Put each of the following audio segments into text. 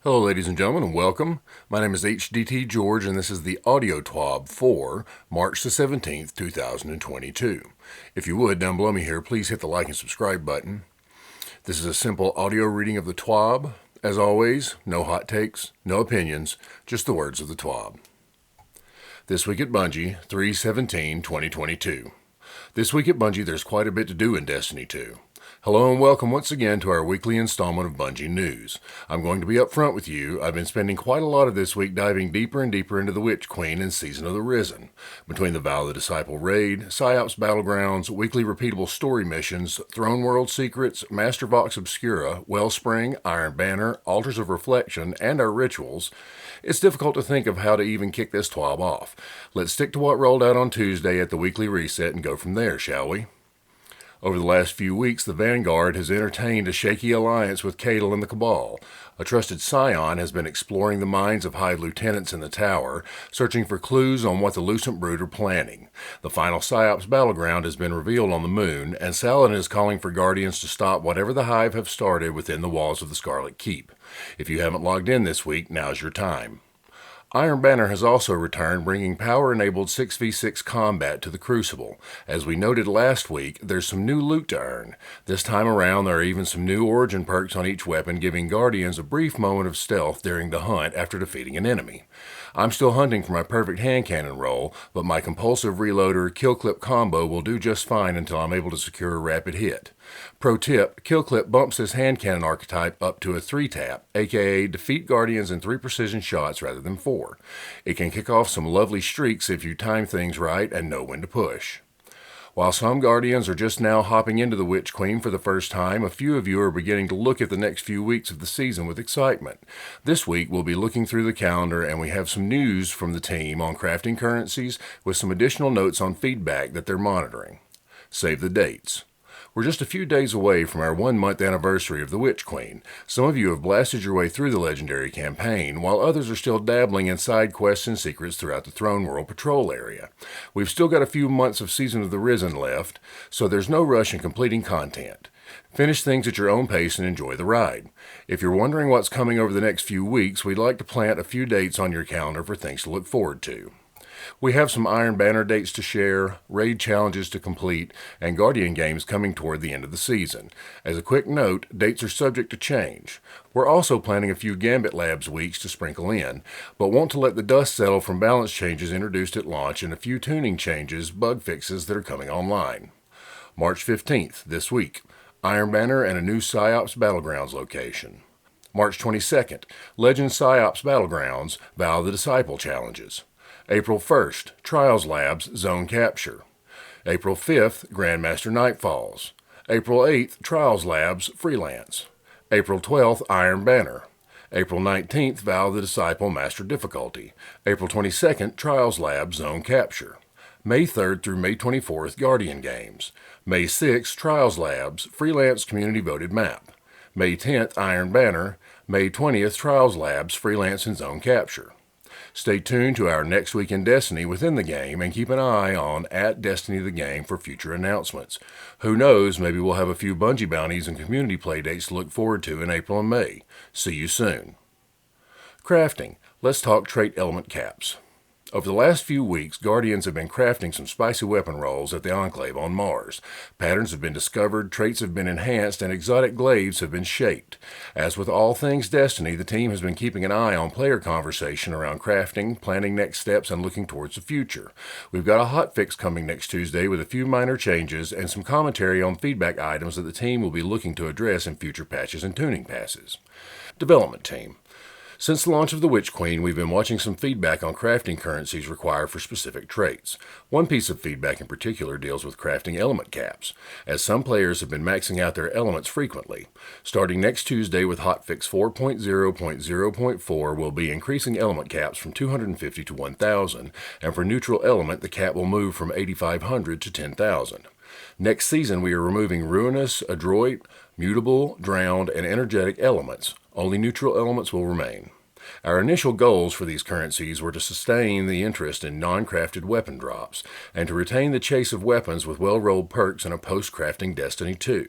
Hello ladies and gentlemen and welcome. My name is HDTGeorge and this is the audio TWAB for March the 17th, 2022. If you would, down below me here, please hit the like and subscribe button. This is a simple audio reading of the TWAB. As always, no hot takes, no opinions, just the words of the TWAB. This week at Bungie, 3/17/2022. This week at Bungie, there's quite a bit to do in Destiny 2. Hello and welcome once again to our weekly installment of Bungie News. I'm going to be upfront with you. I've been spending quite a lot of this week diving deeper and deeper into the Witch Queen and Season of the Risen. Between the Vow of the Disciple raid, PsyOps battlegrounds, weekly repeatable story missions, Throne World secrets, Master Vox Obscura, Wellspring, Iron Banner, Altars of Reflection, and our rituals, it's difficult to think of how to even kick this TWAB off. Let's stick to what rolled out on Tuesday at the weekly reset and go from there, shall we? Over the last few weeks, the Vanguard has entertained a shaky alliance with Cadal and the Cabal. A trusted scion has been exploring the minds of high lieutenants in the tower, searching for clues on what the Lucent Brood are planning. The final PsyOps battleground has been revealed on the moon, and Saladin is calling for Guardians to stop whatever the Hive have started within the walls of the Scarlet Keep. If you haven't logged in this week, now's your time. Iron Banner has also returned, bringing power-enabled 6v6 combat to the Crucible. As we noted last week, there's some new loot to earn. This time around, there are even some new origin perks on each weapon, giving Guardians a brief moment of stealth during the hunt after defeating an enemy. I'm still hunting for my perfect hand cannon roll, but my compulsive reloader kill clip combo will do just fine until I'm able to secure a rapid hit. Pro tip, kill clip bumps this hand cannon archetype up to a 3-tap, aka defeat Guardians in 3 precision shots rather than 4. It can kick off some lovely streaks if you time things right and know when to push. While some Guardians are just now hopping into the Witch Queen for the first time, a few of you are beginning to look at the next few weeks of the season with excitement. This week we'll be looking through the calendar and we have some news from the team on crafting currencies with some additional notes on feedback that they're monitoring. Save the dates. We're just a few days away from our 1-month anniversary of the Witch Queen. Some of you have blasted your way through the legendary campaign, while others are still dabbling in side quests and secrets throughout the Throne World patrol area. We've still got a few months of Season of the Risen left, so there's no rush in completing content. Finish things at your own pace and enjoy the ride. If you're wondering what's coming over the next few weeks, we'd like to plant a few dates on your calendar for things to look forward to. We have some Iron Banner dates to share, raid challenges to complete, and Guardian games coming toward the end of the season. As a quick note, dates are subject to change. We're also planning a few Gambit Labs weeks to sprinkle in, but want to let the dust settle from balance changes introduced at launch and a few tuning changes, bug fixes that are coming online. March 15th, this week, Iron Banner and a new PsyOps Battlegrounds location. March 22nd, Legend PsyOps Battlegrounds, Vow of the Disciple challenges. April 1st, Trials Labs Zone Capture. April 5th, Grandmaster Nightfalls. April 8th, Trials Labs Freelance. April 12th, Iron Banner. April 19th, Vow of the Disciple Master Difficulty. April 22nd, Trials Labs Zone Capture. May 3rd through May 24th, Guardian Games. May 6th, Trials Labs Freelance Community Voted Map. May 10th, Iron Banner. May 20th, Trials Labs Freelance and Zone Capture. Stay tuned to our Next Week in Destiny within the game and keep an eye on @DestinyTheGame for future announcements. Who knows, maybe we'll have a few Bungie bounties and community playdates to look forward to in April and May. See you soon. Crafting. Let's talk trait element caps. Over the last few weeks, Guardians have been crafting some spicy weapon rolls at the Enclave on Mars. Patterns have been discovered, traits have been enhanced, and exotic glaives have been shaped. As with all things Destiny, the team has been keeping an eye on player conversation around crafting, planning next steps, and looking towards the future. We've got a hotfix coming next Tuesday with a few minor changes and some commentary on feedback items that the team will be looking to address in future patches and tuning passes. Development team. Since the launch of the Witch Queen, we've been watching some feedback on crafting currencies required for specific traits. One piece of feedback in particular deals with crafting element caps, as some players have been maxing out their elements frequently. Starting next Tuesday with hotfix 4.0.0.4, we'll be increasing element caps from 250 to 1,000, and for neutral element, the cap will move from 8,500 to 10,000. Next season, we are removing ruinous, adroit, mutable, drowned, and energetic elements. Only neutral elements will remain. Our initial goals for these currencies were to sustain the interest in non-crafted weapon drops, and to retain the chase of weapons with well-rolled perks in a post-crafting Destiny 2.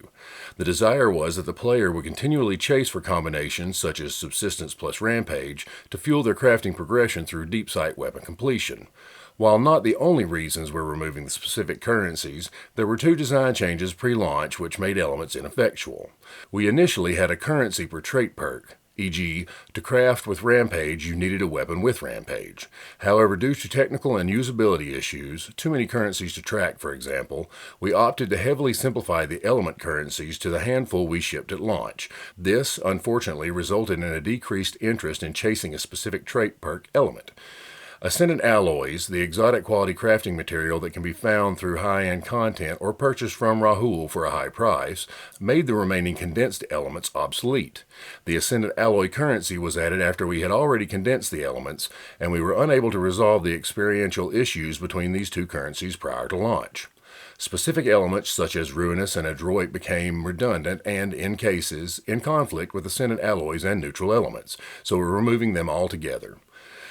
The desire was that the player would continually chase for combinations such as Subsistence plus Rampage to fuel their crafting progression through deep sight weapon completion. While not the only reasons we're removing the specific currencies, there were two design changes pre-launch which made elements ineffectual. We initially had a currency per trait perk, e.g., to craft with Rampage you needed a weapon with Rampage. However, due to technical and usability issues, too many currencies to track for example, we opted to heavily simplify the element currencies to the handful we shipped at launch. This, unfortunately, resulted in a decreased interest in chasing a specific trait perk element. Ascendant alloys, the exotic quality crafting material that can be found through high-end content or purchased from Rahul for a high price, made the remaining condensed elements obsolete. The Ascendant alloy currency was added after we had already condensed the elements, and we were unable to resolve the experiential issues between these two currencies prior to launch. Specific elements such as Ruinous and Adroit became redundant and, in cases, in conflict with Ascendant alloys and neutral elements, so we're removing them altogether.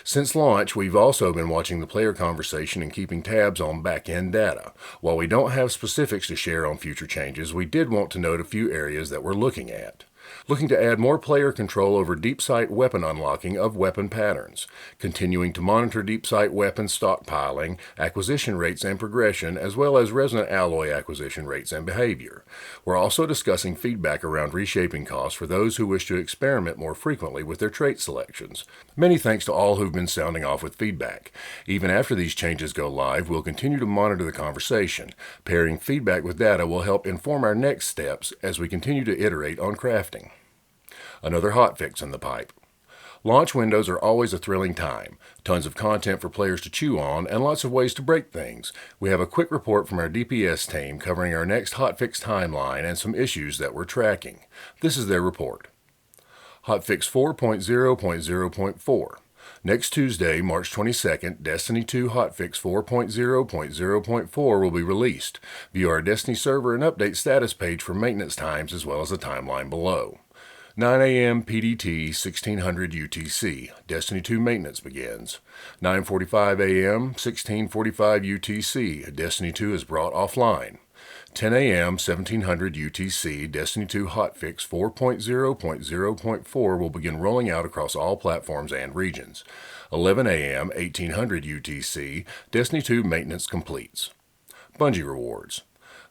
Since launch, we've also been watching the player conversation and keeping tabs on back-end data. While we don't have specifics to share on future changes, we did want to note a few areas that we're looking at. Looking to add more player control over deep sight weapon unlocking of weapon patterns, continuing to monitor deep sight weapon stockpiling, acquisition rates and progression, as well as resonant alloy acquisition rates and behavior. We're also discussing feedback around reshaping costs for those who wish to experiment more frequently with their trait selections. Many thanks to all who've been sounding off with feedback. Even after these changes go live, we'll continue to monitor the conversation. Pairing feedback with data will help inform our next steps as we continue to iterate on crafting. Another hotfix in the pipe. Launch windows are always a thrilling time. Tons of content for players to chew on and lots of ways to break things. We have a quick report from our DPS team covering our next hotfix timeline and some issues that we're tracking. This is their report. Hotfix 4.0.0.4. Next Tuesday, March 22nd, Destiny 2 Hotfix 4.0.0.4 will be released. View our Destiny server and update status page for maintenance times as well as the timeline below. 9 a.m. PDT, 1600 UTC. Destiny 2 maintenance begins. 9:45 a.m., 1645 UTC. Destiny 2 is brought offline. 10 a.m., 1700 UTC, Destiny 2 Hotfix 4.0.0.4 will begin rolling out across all platforms and regions. 11 a.m., 1800 UTC, Destiny 2 maintenance completes. Bungie Rewards.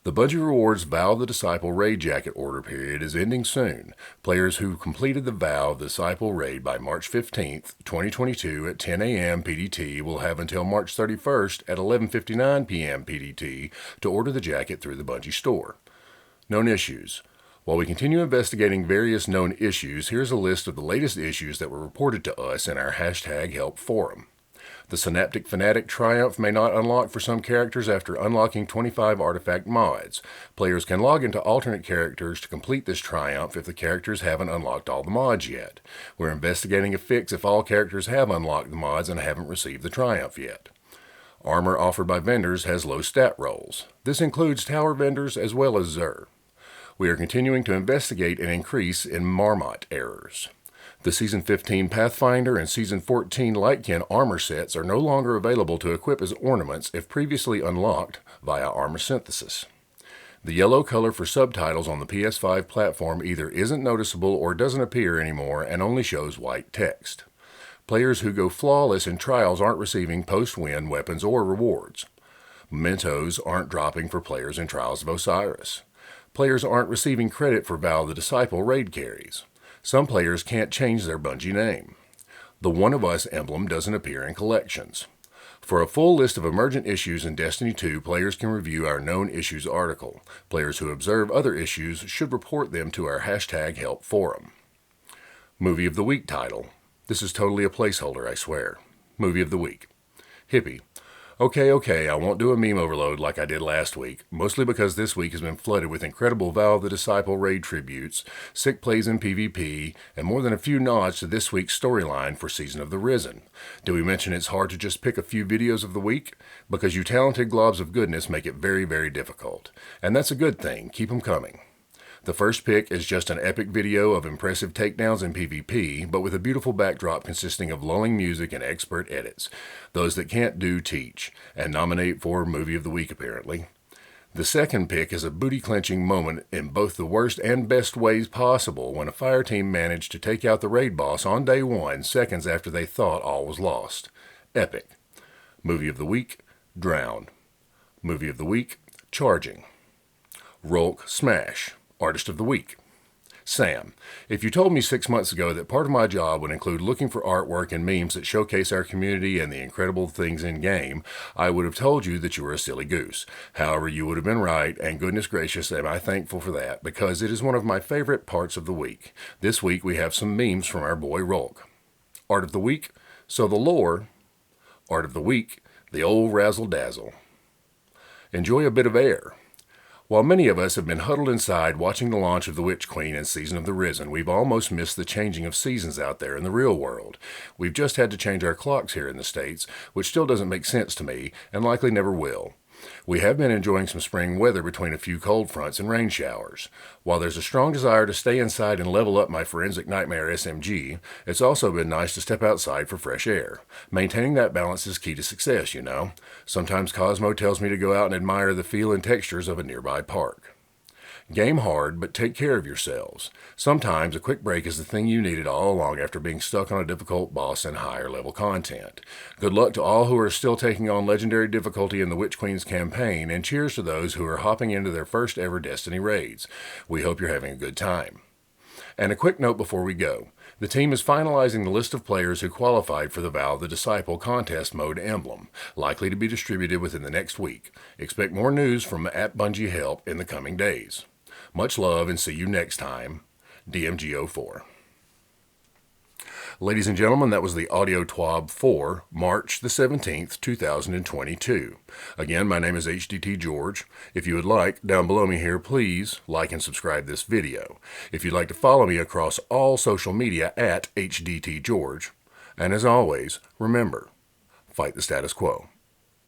The Bungie Rewards Vow of the Disciple Raid Jacket order period is ending soon. Players who completed the Vow of the Disciple Raid by March 15, 2022 at 10 a.m. PDT will have until March 31st at 11:59 p.m. PDT to order the jacket through the Bungie store. Known issues. While we continue investigating various known issues, here's a list of the latest issues that were reported to us in our #help forum. The Synaptic Fanatic Triumph may not unlock for some characters after unlocking 25 artifact mods. Players can log into alternate characters to complete this triumph if the characters haven't unlocked all the mods yet. We're investigating a fix if all characters have unlocked the mods and haven't received the triumph yet. Armor offered by vendors has low stat rolls. This includes tower vendors as well as Xur. We are continuing to investigate an increase in Marmot errors. The Season 15 Pathfinder and Season 14 Lightkin armor sets are no longer available to equip as ornaments if previously unlocked via armor synthesis. The yellow color for subtitles on the PS5 platform either isn't noticeable or doesn't appear anymore and only shows white text. Players who go flawless in trials aren't receiving post-win weapons or rewards. Mementos aren't dropping for players in Trials of Osiris. Players aren't receiving credit for Vow of the Disciple raid carries. Some players can't change their Bungie name. The One of Us emblem doesn't appear in collections. For a full list of emergent issues in Destiny 2, players can review our Known Issues article. Players who observe other issues should report them to our #help forum. Movie of the Week title. This is totally a placeholder, I swear. Movie of the Week. Hippie. Okay, I won't do a meme overload like I did last week, mostly because this week has been flooded with incredible Vow of the Disciple raid tributes, sick plays in PvP, and more than a few nods to this week's storyline for Season of the Risen. Do we mention it's hard to just pick a few videos of the week? Because you talented globs of goodness make it very, very difficult. And that's a good thing. Keep them coming. The first pick is just an epic video of impressive takedowns in PvP, but with a beautiful backdrop consisting of lulling music and expert edits. Those that can't do teach, and nominate for Movie of the Week apparently. The second pick is a booty-clenching moment in both the worst and best ways possible when a fire team managed to take out the raid boss on day 1, seconds after they thought all was lost. Epic. Movie of the Week, Drowned. Movie of the Week, Charging. Rolk Smash, Artist of the Week. Sam, if you told me 6 months ago that part of my job would include looking for artwork and memes that showcase our community and the incredible things in game, I would have told you that you were a silly goose. However, you would have been right, and goodness gracious am I thankful for that, because it is one of my favorite parts of the week. This week we have some memes from our boy Rolk. Art of the Week, So the Lore. Art of the Week, the old razzle-dazzle. Enjoy a bit of air. While many of us have been huddled inside watching the launch of The Witch Queen and Season of the Risen, we've almost missed the changing of seasons out there in the real world. We've just had to change our clocks here in the States, which still doesn't make sense to me, and likely never will. We have been enjoying some spring weather between a few cold fronts and rain showers. While there's a strong desire to stay inside and level up my Forensic Nightmare SMG, it's also been nice to step outside for fresh air. Maintaining that balance is key to success, you know. Sometimes Cosmo tells me to go out and admire the feel and textures of a nearby park. Game hard, but take care of yourselves. Sometimes a quick break is the thing you needed all along after being stuck on a difficult boss and higher level content. Good luck to all who are still taking on legendary difficulty in the Witch Queen's campaign, and cheers to those who are hopping into their first ever Destiny raids. We hope you're having a good time. And a quick note before we go. The team is finalizing the list of players who qualified for the Vow of the Disciple contest mode emblem, likely to be distributed within the next week. Expect more news from @BungieHelp in the coming days. Much love and see you next time. DMGO4. Ladies and gentlemen, that was the audio TWAB for March the 17th, 2022. Again, my name is HDTGeorge. If you would like, down below me here, please like and subscribe this video. If you'd like to follow me across all social media @HDTGeorge. And as always, remember, fight the status quo.